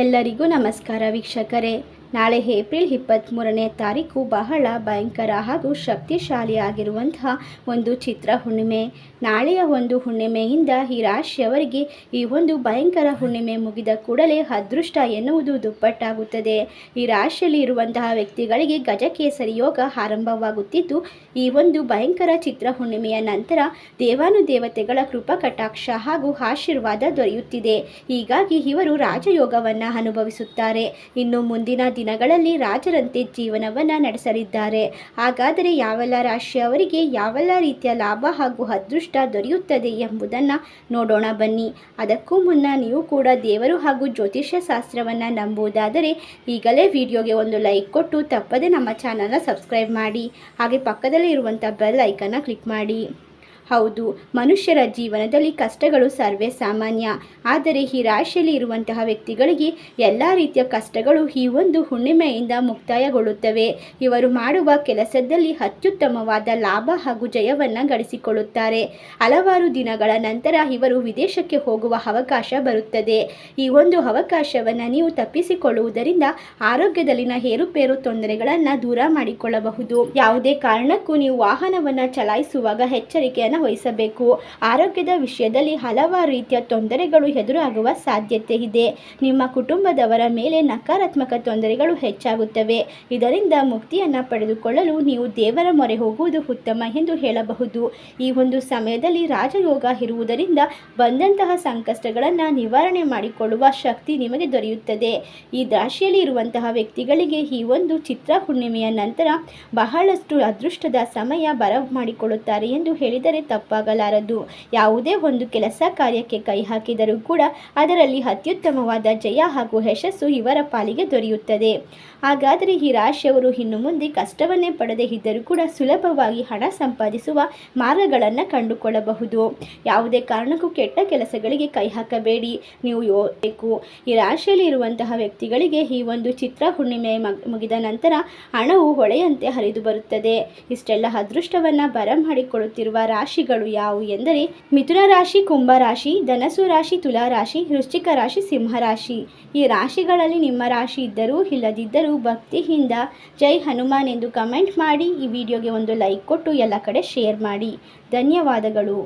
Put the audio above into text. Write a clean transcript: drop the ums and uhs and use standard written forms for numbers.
ಎಲ್ಲರಿಗೂ ನಮಸ್ಕಾರ ವೀಕ್ಷಕರೇ. ನಾಳೆ ಏಪ್ರಿಲ್ 23ನೇ ತಾರೀಕು ಬಹಳ ಭಯಂಕರ ಹಾಗೂ ಶಕ್ತಿಶಾಲಿಯಾಗಿರುವಂತಹ ಒಂದು ಚಿತ್ರ ಹುಣ್ಣಿಮೆ. ನಾಳೆಯ ಒಂದು ಹುಣ್ಣಿಮೆಯಿಂದ ಈ ರಾಶಿಯವರಿಗೆ ಈ ಒಂದು ಭಯಂಕರ ಹುಣ್ಣಿಮೆ ಮುಗಿದ ಕೂಡಲೇ ಅದೃಷ್ಟ ಎನ್ನುವುದು ದುಪ್ಪಟ್ಟಾಗುತ್ತದೆ. ಈ ರಾಶಿಯಲ್ಲಿ ಇರುವಂತಹ ವ್ಯಕ್ತಿಗಳಿಗೆ ಗಜಕೇಸರಿ ಯೋಗ ಆರಂಭವಾಗುತ್ತಿದ್ದು, ಈ ಒಂದು ಭಯಂಕರ ಚಿತ್ರ ಹುಣ್ಣಿಮೆಯ ನಂತರ ದೇವಾನುದೇವತೆಗಳ ಕೃಪಾ ಕಟಾಕ್ಷ ಹಾಗೂ ಆಶೀರ್ವಾದ ದೊರೆಯುತ್ತಿದೆ. ಹೀಗಾಗಿ ಇವರು ರಾಜಯೋಗವನ್ನು ಅನುಭವಿಸುತ್ತಾರೆ. ಇನ್ನು ಮುಂದಿನ ದಿನಗಳಲ್ಲಿ ರಾಜರಂತೆ ಜೀವನವನ್ನು ನಡೆಸಲಿದ್ದಾರೆ. ಹಾಗಾದರೆ ಯಾವೆಲ್ಲ ರಾಶಿಯವರಿಗೆ ಯಾವೆಲ್ಲ ರೀತಿಯ ಲಾಭ ಹಾಗೂ ಅದೃಷ್ಟ ದೊರೆಯುತ್ತದೆ ಎಂಬುದನ್ನು ನೋಡೋಣ ಬನ್ನಿ. ಅದಕ್ಕೂ ಮುನ್ನ ನೀವು ಕೂಡ ದೇವರು ಹಾಗೂ ಜ್ಯೋತಿಷ್ಯ ಶಾಸ್ತ್ರವನ್ನು ನಂಬುವುದಾದರೆ ಈಗಲೇ ವಿಡಿಯೋಗೆ ಒಂದು ಲೈಕ್ ಕೊಟ್ಟು ತಪ್ಪದೆ ನಮ್ಮ ಚಾನಲ್ನ ಸಬ್ಸ್ಕ್ರೈಬ್ ಮಾಡಿ. ಹಾಗೆ ಪಕ್ಕದಲ್ಲಿ ಇರುವಂಥ ಬೆಲ್ ಐಕನ್ನ ಕ್ಲಿಕ್ ಮಾಡಿ. ಹೌದು, ಮನುಷ್ಯರ ಜೀವನದಲ್ಲಿ ಕಷ್ಟಗಳು ಸರ್ವೇ ಸಾಮಾನ್ಯ. ಆದರೆ ಈ ರಾಶಿಯಲ್ಲಿ ಇರುವಂತಹ ವ್ಯಕ್ತಿಗಳಿಗೆ ಎಲ್ಲ ರೀತಿಯ ಕಷ್ಟಗಳು ಈ ಒಂದು ಹುಣ್ಣಿಮೆಯಿಂದ ಮುಕ್ತಾಯಗೊಳ್ಳುತ್ತವೆ. ಇವರು ಮಾಡುವ ಕೆಲಸದಲ್ಲಿ ಅತ್ಯುತ್ತಮವಾದ ಲಾಭ ಹಾಗೂ ಜಯವನ್ನು ಗಳಿಸಿಕೊಳ್ಳುತ್ತಾರೆ. ಹಲವಾರು ದಿನಗಳ ನಂತರ ಇವರು ವಿದೇಶಕ್ಕೆ ಹೋಗುವ ಅವಕಾಶ ಬರುತ್ತದೆ. ಈ ಒಂದು ಅವಕಾಶವನ್ನು ನೀವು ತಪ್ಪಿಸಿಕೊಳ್ಳುವುದರಿಂದ ಆರೋಗ್ಯದಲ್ಲಿನ ಏರುಪೇರು ತೊಂದರೆಗಳನ್ನು ದೂರ ಮಾಡಿಕೊಳ್ಳಬಹುದು. ಯಾವುದೇ ಕಾರಣಕ್ಕೂ ನೀವು ವಾಹನವನ್ನು ಚಲಾಯಿಸುವಾಗ ಎಚ್ಚರಿಕೆಯನ್ನು ವಹಿಸಬೇಕು. ಆರೋಗ್ಯದ ವಿಷಯದಲ್ಲಿ ಹಲವಾರು ರೀತಿಯ ತೊಂದರೆಗಳು ಎದುರಾಗುವ ಸಾಧ್ಯತೆ ಇದೆ. ನಿಮ್ಮ ಕುಟುಂಬದವರ ಮೇಲೆ ನಕಾರಾತ್ಮಕ ತೊಂದರೆಗಳು ಹೆಚ್ಚಾಗುತ್ತವೆ. ಇದರಿಂದ ಮುಕ್ತಿಯನ್ನು ಪಡೆದುಕೊಳ್ಳಲು ನೀವು ದೇವರ ಮೊರೆ ಹೋಗುವುದು ಉತ್ತಮ ಎಂದು ಹೇಳಬಹುದು. ಈ ಒಂದು ಸಮಯದಲ್ಲಿ ರಾಜಯೋಗ ಇರುವುದರಿಂದ ಬಂದಂತಹ ಸಂಕಷ್ಟಗಳನ್ನು ನಿವಾರಣೆ ಮಾಡಿಕೊಳ್ಳುವ ಶಕ್ತಿ ನಿಮಗೆ ದೊರೆಯುತ್ತದೆ. ಈ ರಾಶಿಯಲ್ಲಿ ಇರುವಂತಹ ವ್ಯಕ್ತಿಗಳಿಗೆ ಈ ಒಂದು ಚಿತ್ರ ಹುಣ್ಣಿಮೆಯ ನಂತರ ಬಹಳಷ್ಟು ಅದೃಷ್ಟದ ಸಮಯ ಬರಮಾಡಿಕೊಳ್ಳುತ್ತಾರೆ ಎಂದು ಹೇಳಿದರೆ ತಪ್ಪಾಗಲಾರದು. ಯಾವುದೇ ಒಂದು ಕೆಲಸ ಕಾರ್ಯಕ್ಕೆ ಕೈ ಹಾಕಿದರೂ ಕೂಡ ಅದರಲ್ಲಿ ಅತ್ಯುತ್ತಮವಾದ ಜಯ ಹಾಗೂ ಯಶಸ್ಸು ಇವರ ಪಾಲಿಗೆ ದೊರೆಯುತ್ತದೆ. ಹಾಗಾದರೆ ಈ ರಾಶಿಯವರು ಇನ್ನು ಮುಂದೆ ಕಷ್ಟವನ್ನೇ ಪಡೆದೇ ಇದ್ದರೂ ಕೂಡ ಸುಲಭವಾಗಿ ಹಣ ಸಂಪಾದಿಸುವ ಮಾರ್ಗಗಳನ್ನು ಕಂಡುಕೊಳ್ಳಬಹುದು. ಯಾವುದೇ ಕಾರಣಕ್ಕೂ ಕೆಟ್ಟ ಕೆಲಸಗಳಿಗೆ ಕೈ ಹಾಕಬೇಡಿ, ನೀವು ಯೋಚಿಸಬೇಕು. ಈ ರಾಶಿಯಲ್ಲಿ ಇರುವಂತಹ ವ್ಯಕ್ತಿಗಳಿಗೆ ಈ ಒಂದು ಚಿತ್ರ ಹುಣ್ಣಿಮೆ ಮುಗಿದ ನಂತರ ಹಣವು ಹೊಳೆಯಂತೆ ಹರಿದು ಬರುತ್ತದೆ. ಇಷ್ಟೆಲ್ಲ ಅದೃಷ್ಟವನ್ನು ಬರಮಾಡಿಕೊಳ್ಳುತ್ತಿರುವ ರಾಶಿಗಳು ಯಾವುವು ಎಂದರೆ ಮಿಥುನ ರಾಶಿ, ಕುಂಭ ರಾಶಿ, ಧನಸು ರಾಶಿ, ತುಲಾ ರಾಶಿ, ವೃಶ್ಚಿಕ ರಾಶಿ, ಸಿಂಹ ರಾಶಿ. ಈ ರಾಶಿಗಳಲ್ಲಿ ನಿಮ್ಮ ರಾಶಿ ಇದ್ದರೂ ಇಲ್ಲದಿದ್ದರೂ ಭಕ್ತಿಯಿಂದ ಜೈ ಹನುಮಾನ್ ಎಂದು ಕಮೆಂಟ್ ಮಾಡಿ. ಈ ವಿಡಿಯೋಗೆ ಒಂದು ಲೈಕ್ ಕೊಟ್ಟು ಎಲ್ಲ ಕಡೆ ಶೇರ್ ಮಾಡಿ. ಧನ್ಯವಾದಗಳು.